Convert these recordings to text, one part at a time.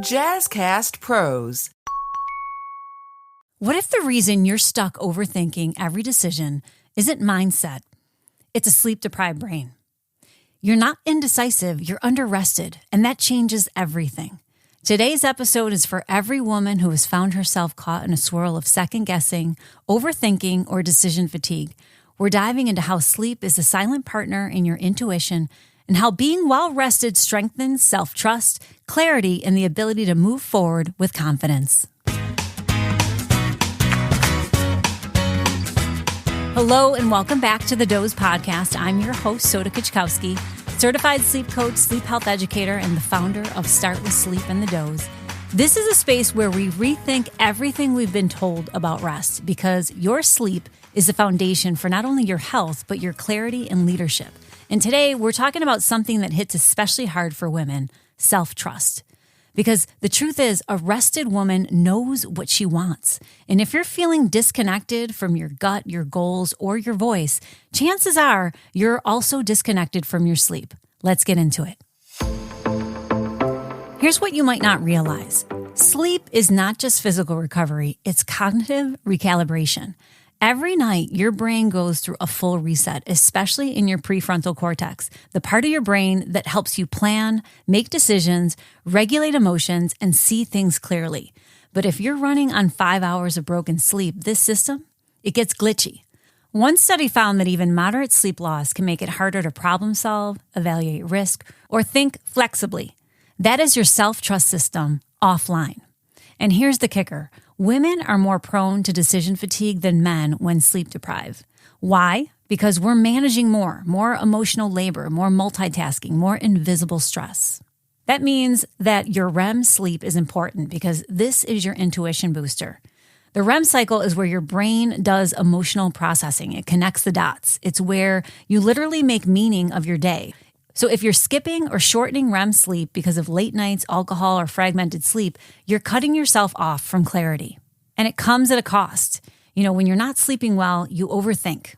Jazzcast Pros. What if the reason you're stuck overthinking every decision isn't mindset? It's a sleep-deprived brain. You're not indecisive, you're under-rested, and that changes everything. Today's episode is for every woman who has found herself caught in a swirl of second-guessing, overthinking, or decision fatigue. We're diving into how sleep is a silent partner in your intuition and how being well-rested strengthens self-trust, clarity, and the ability to move forward with confidence. Hello and welcome back to the Doze Podcast. I'm your host, Soda Kuczkowski, certified sleep coach, sleep health educator, and the founder of Start With Sleep and the Doze. This is a space where we rethink everything we've been told about rest because your sleep is the foundation for not only your health, but your clarity and leadership. And today we're talking about something that hits especially hard for women, self-trust. Because the truth is, a rested woman knows what she wants. And if you're feeling disconnected from your gut, your goals, or your voice, chances are you're also disconnected from your sleep. Let's get into it. Here's what you might not realize. Sleep is not just physical recovery, it's cognitive recalibration. Every night, your brain goes through a full reset, especially in your prefrontal cortex, the part of your brain that helps you plan, make decisions, regulate emotions, and see things clearly. But if you're running on 5 hours of broken sleep, this system, it gets glitchy. One study found that even moderate sleep loss can make it harder to problem solve, evaluate risk, or think flexibly. That is your self-trust system offline. And here's the kicker. Women are more prone to decision fatigue than men when sleep deprived. Why? Because we're managing more emotional labor, more multitasking, more invisible stress. That means that your REM sleep is important because this is your intuition booster. The REM cycle is where your brain does emotional processing. It connects the dots. It's where you literally make meaning of your day. So if you're skipping or shortening REM sleep because of late nights, alcohol, or fragmented sleep, you're cutting yourself off from clarity. And it comes at a cost. When you're not sleeping well, you overthink.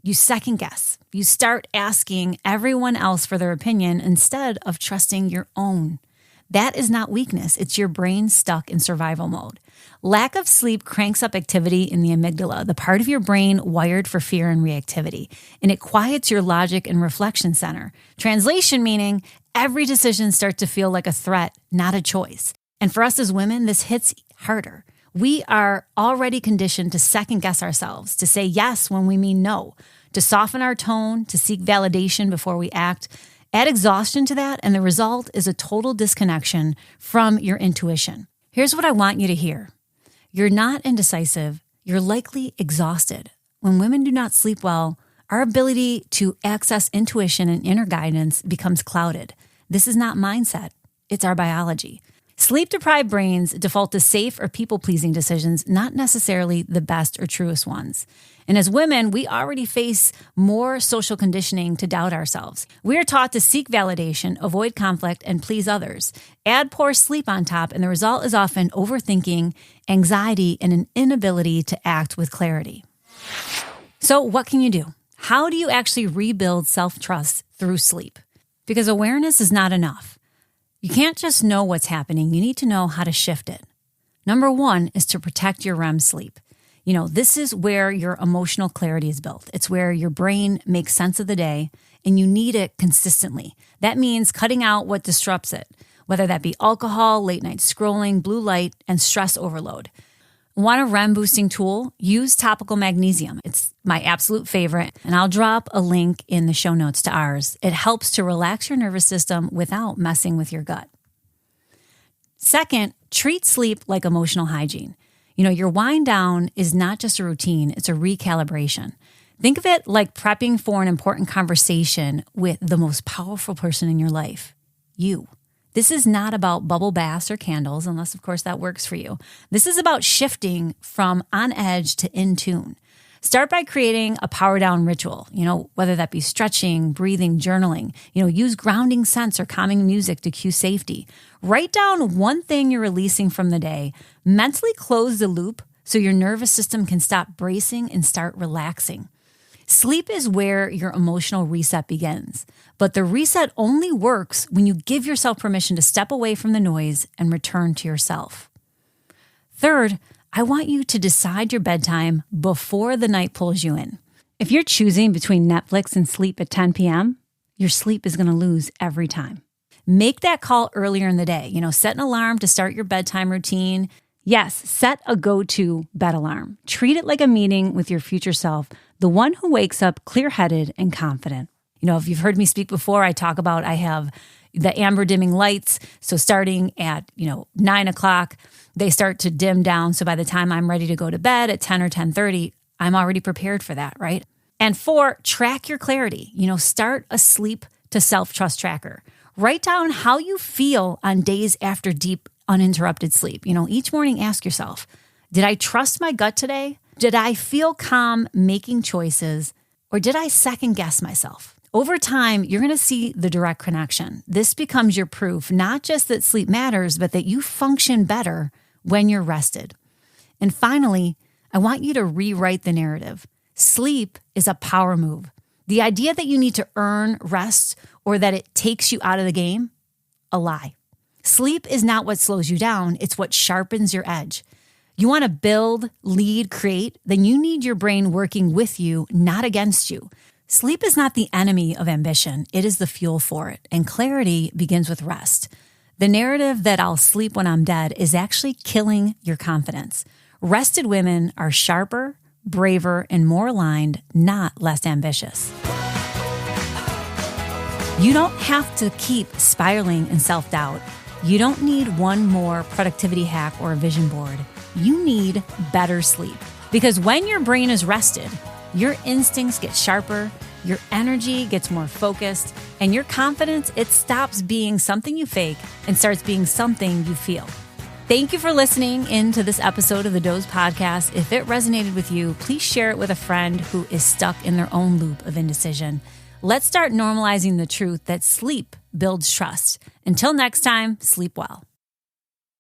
You second guess. You start asking everyone else for their opinion instead of trusting your own. That is not weakness. It's your brain stuck in survival mode. Lack of sleep cranks up activity in the amygdala, the part of your brain wired for fear and reactivity, and it quiets your logic and reflection center. Translation meaning every decision starts to feel like a threat, not a choice. And for us as women, this hits harder. We are already conditioned to second guess ourselves, to say yes when we mean no, to soften our tone, to seek validation before we act. Add exhaustion to that, and the result is a total disconnection from your intuition. Here's what I want you to hear. You're not indecisive. You're likely exhausted. When women do not sleep well, our ability to access intuition and inner guidance becomes clouded. This is not mindset. It's our biology. Sleep-deprived brains default to safe or people-pleasing decisions, not necessarily the best or truest ones. And as women, we already face more social conditioning to doubt ourselves. We are taught to seek validation, avoid conflict, and please others. Add poor sleep on top, and the result is often overthinking, anxiety, and an inability to act with clarity. So what can you do? How do you actually rebuild self-trust through sleep? Because awareness is not enough. You can't just know what's happening. You need to know how to shift it. Number one is to protect your REM sleep. This is where your emotional clarity is built. It's where your brain makes sense of the day, and you need it consistently. That means cutting out what disrupts it, whether that be alcohol, late night scrolling, blue light, and stress overload. Want a REM boosting tool? Use topical magnesium. It's my absolute favorite, and I'll drop a link in the show notes to ours. It helps to relax your nervous system without messing with your gut. Second, treat sleep like emotional hygiene. Your wind down is not just a routine, it's a recalibration. Think of it like prepping for an important conversation with the most powerful person in your life, you. This is not about bubble baths or candles, unless, of course, that works for you. This is about shifting from on edge to in tune. Start by creating a power down ritual, whether that be stretching, breathing, journaling. Use grounding scents or calming music to cue safety. Write down one thing you're releasing from the day. Mentally close the loop so your nervous system can stop bracing and start relaxing. Sleep is where your emotional reset begins, but the reset only works when you give yourself permission to step away from the noise and return to yourself. Third, I want you to decide your bedtime before the night pulls you in. If you're choosing between Netflix and sleep at 10 p.m., your sleep is going to lose every time. Make that call earlier in the day. Set an alarm to start your bedtime routine. Yes, set a go-to bed alarm. Treat it like a meeting with your future self, the one who wakes up clear-headed and confident. If you've heard me speak before, I talk about I have the amber dimming lights. So starting at, 9 o'clock, they start to dim down. So by the time I'm ready to go to bed at 10 or 10:30, I'm already prepared for that, right? And 4, track your clarity. Start a sleep to self-trust tracker. Write down how you feel on days after deep, uninterrupted sleep. Each morning ask yourself, did I trust my gut today? Did I feel calm making choices? Or did I second guess myself? Over time, you're going to see the direct connection. This becomes your proof, not just that sleep matters, but that you function better when you're rested. And finally, I want you to rewrite the narrative. Sleep is a power move. The idea that you need to earn rest or that it takes you out of the game, a lie. Sleep is not what slows you down, it's what sharpens your edge. You want to build, lead, create, then you need your brain working with you, not against you. Sleep is not the enemy of ambition, it is the fuel for it, and clarity begins with rest. The narrative that I'll sleep when I'm dead is actually killing your confidence. Rested women are sharper, braver, and more aligned, not less ambitious. You don't have to keep spiraling in self-doubt. You don't need one more productivity hack or a vision board. You need better sleep. Because when your brain is rested, your instincts get sharper, your energy gets more focused, and your confidence, it stops being something you fake and starts being something you feel. Thank you for listening into this episode of the Doze Podcast. If it resonated with you, please share it with a friend who is stuck in their own loop of indecision. Let's start normalizing the truth that sleep builds trust. Until next time, sleep well.